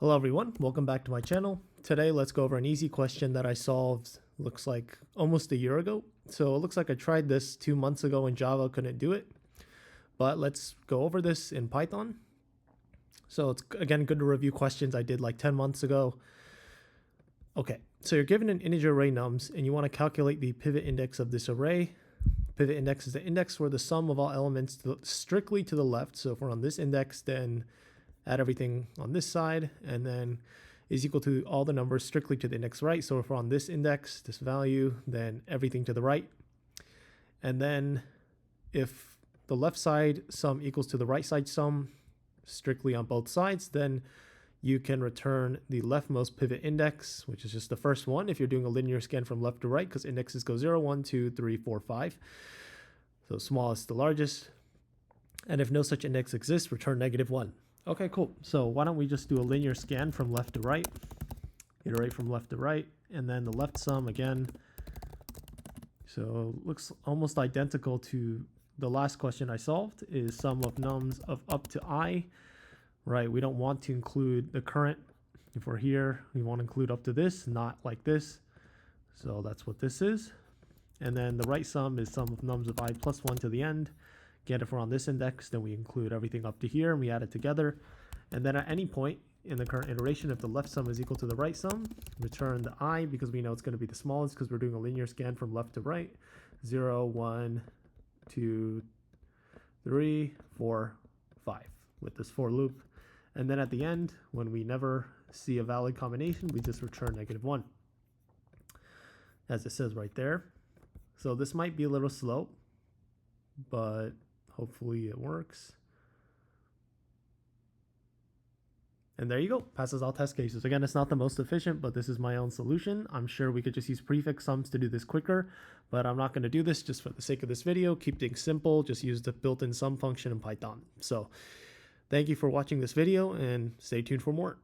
Hello everyone, welcome back to my channel. Today let's go over an easy question that I solved, looks like almost a year ago. So it looks like I tried this 2 months ago in Java, couldn't do it. But let's go over this in Python. So it's again good to review questions I did like 10 months ago. Okay, so you're given an integer array nums and you want to calculate the pivot index of this array. Pivot index is the index where the sum of all elements strictly to the left. So if we're on this index, then add everything on this side, and then is equal to all the numbers strictly to the index right. So if we're on this index, this value, then everything to the right. And then if the left side sum equals to the right side sum strictly on both sides, then you can return the leftmost pivot index, which is just the first one if you're doing a linear scan from left to right, because indexes go 0, 1, 2, 3, 4, 5. So smallest to largest. And if no such index exists, return -1. Okay, cool. So why don't we just do a linear scan from left to right, iterate from left to right, and then the left sum again. So it looks almost identical to the last question I solved, is sum of nums of up to I, right? We don't want to include the current. If we're here, we want to include up to this, not like this. So that's what this is. And then the right sum is sum of nums of I plus 1 to the end. Again, if we're on this index, then we include everything up to here and we add it together. And then at any point in the current iteration, if the left sum is equal to the right sum, return the I, because we know it's going to be the smallest because we're doing a linear scan from left to right. 0, 1, 2, 3, 4, 5 with this for loop. And then at the end, when we never see a valid combination, we just return -1, as it says right there. So this might be a little slow, but hopefully it works. And there you go, passes all test cases. Again, it's not the most efficient, but this is my own solution. I'm sure we could just use prefix sums to do this quicker, but I'm not going to do this just for the sake of this video. Keep things simple, just use the built-in sum function in Python. So thank you for watching this video and stay tuned for more.